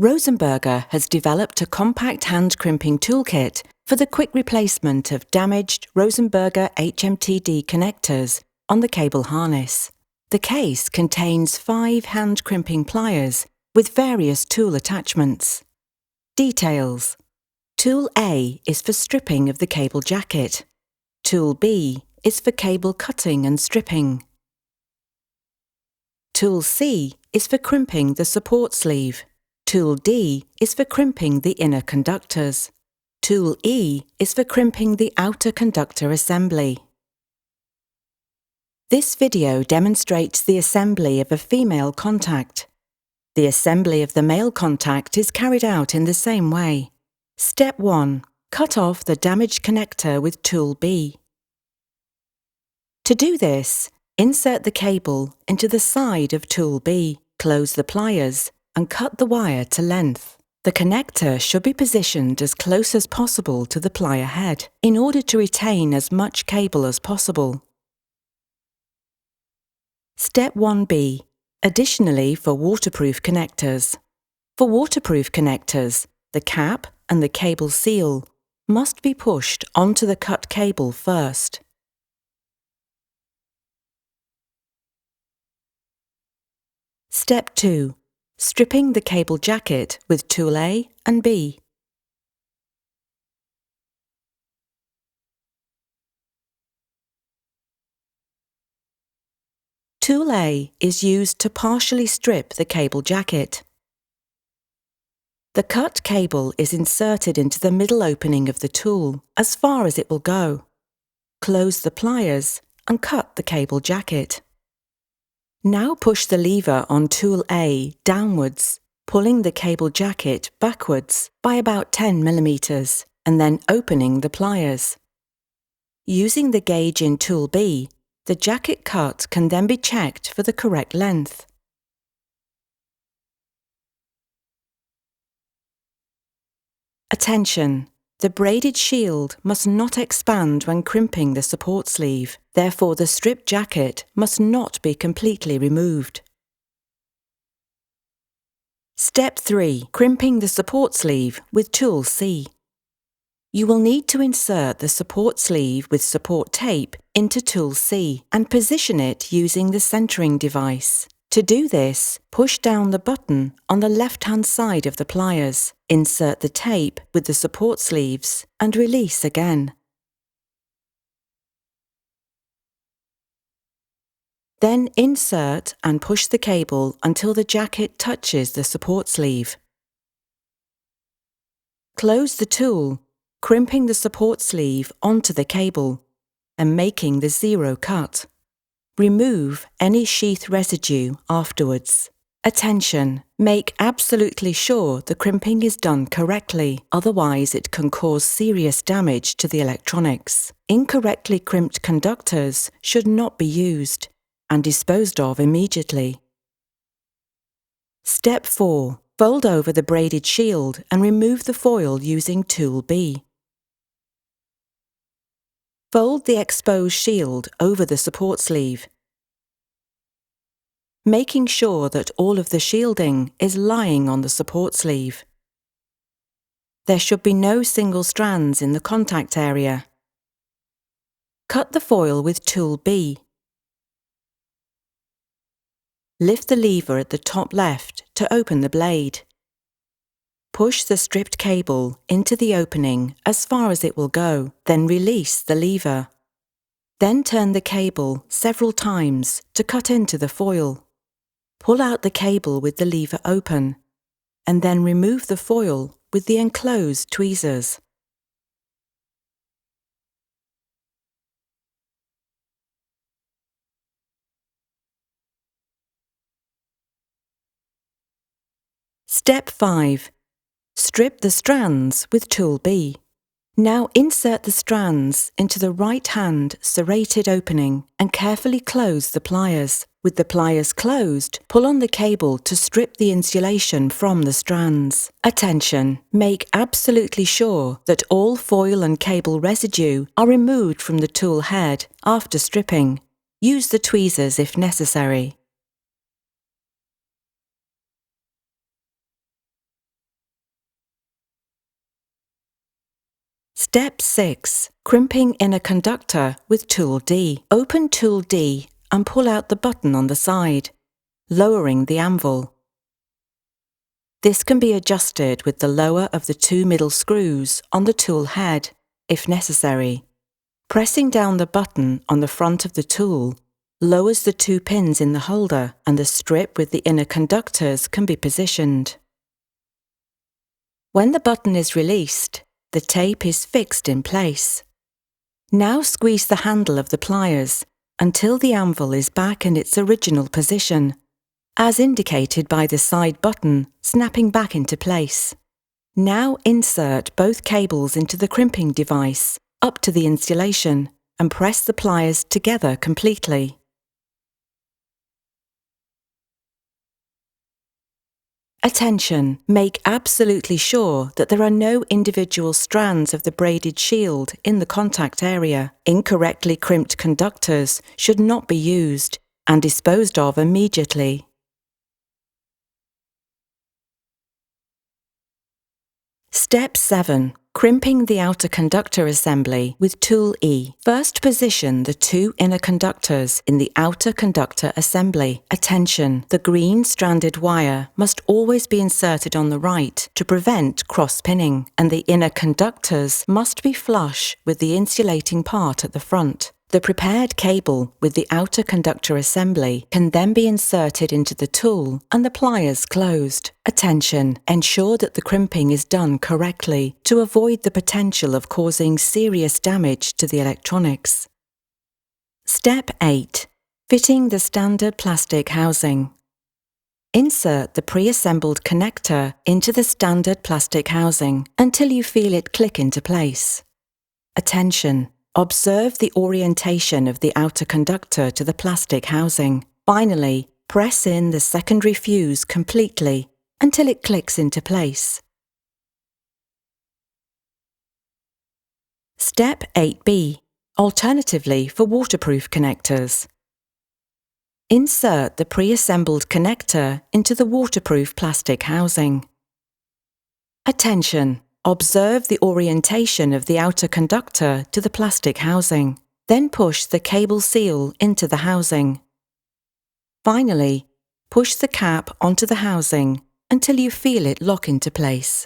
Rosenberger has developed a compact hand crimping toolkit for the quick replacement of damaged Rosenberger H-MTD connectors on the cable harness. The case contains 5 hand crimping pliers with various tool attachments. Details: Tool A is for stripping of the cable jacket. Tool B is for cable cutting and stripping. Tool C is for crimping the support sleeve. Tool D is for crimping the inner conductors. Tool E is for crimping the outer conductor assembly. This video demonstrates the assembly of a female contact. The assembly of the male contact is carried out in the same way. Step 1. Cut off the damaged connector with Tool B. To do this, insert the cable into the side of Tool B, close the pliers, and cut the wire to length. The connector should be positioned as close as possible to the plier head in order to retain as much cable as possible. Step 1B. Additionally, for waterproof connectors. For waterproof connectors, the cap and the cable seal must be pushed onto the cut cable first. Step 2. Stripping the cable jacket with Tool A and B. Tool A is used to partially strip the cable jacket. The cut cable is inserted into the middle opening of the tool as far as it will go. Close the pliers and cut the cable jacket. Now push the lever on Tool A downwards, pulling the cable jacket backwards by about 10 mm and then opening the pliers. Using the gauge in Tool B, the jacket cut can then be checked for the correct length. Attention! The braided shield must not expand when crimping the support sleeve, therefore the stripped jacket must not be completely removed. Step 3. Crimping the support sleeve with Tool C. You will need to insert the support sleeve with support tape into Tool C and position it using the centering device. To do this, push down the button on the left-hand side of the pliers, insert the tape with the support sleeves, and release again. Then insert and push the cable until the jacket touches the support sleeve. Close the tool, crimping the support sleeve onto the cable and making the zero cut. Remove any sheath residue afterwards. Attention! Make absolutely sure the crimping is done correctly, otherwise it can cause serious damage to the electronics. Incorrectly crimped conductors should not be used and disposed of immediately. Step 4. Fold over the braided shield and remove the foil using Tool B. Fold the exposed shield over the support sleeve, making sure that all of the shielding is lying on the support sleeve. There should be no single strands in the contact area. Cut the foil with Tool B. Lift the lever at the top left to open the blade. Push the stripped cable into the opening as far as it will go, then release the lever. Then turn the cable several times to cut into the foil. Pull out the cable with the lever open, and then remove the foil with the enclosed tweezers. Step 5. Strip the strands with Tool B. Now insert the strands into the right-hand serrated opening and carefully close the pliers. With the pliers closed, pull on the cable to strip the insulation from the strands. Attention! Make absolutely sure that all foil and cable residue are removed from the tool head after stripping. Use the tweezers if necessary. Step 6. Crimping inner conductor with tool D. Open tool D and pull out the button on the side, lowering the anvil. This can be adjusted with the lower of the two middle screws on the tool head, if necessary. Pressing down the button on the front of the tool lowers the two pins in the holder, and the strip with the inner conductors can be positioned. When the button is released, the tape is fixed in place. Now squeeze the handle of the pliers until the anvil is back in its original position, as indicated by the side button snapping back into place. Now insert both cables into the crimping device up to the insulation and press the pliers together completely. Attention! Make absolutely sure that there are no individual strands of the braided shield in the contact area. Incorrectly crimped conductors should not be used and disposed of immediately. Step 7. Crimping the outer conductor assembly with tool E. First position the two inner conductors in the outer conductor assembly. Attention! The green stranded wire must always be inserted on the right to prevent cross-pinning, and the inner conductors must be flush with the insulating part at the front. The prepared cable with the outer conductor assembly can then be inserted into the tool and the pliers closed. Attention! Ensure that the crimping is done correctly to avoid the potential of causing serious damage to the electronics. Step 8. Fitting the standard plastic housing. Insert the pre-assembled connector into the standard plastic housing until you feel it click into place. Attention! Observe the orientation of the outer conductor to the plastic housing. Finally, press in the secondary fuse completely until it clicks into place. Step 8B. Alternatively for waterproof connectors. Insert the pre-assembled connector into the waterproof plastic housing. Attention! Observe the orientation of the outer conductor to the plastic housing. Then push the cable seal into the housing. Finally, push the cap onto the housing until you feel it lock into place.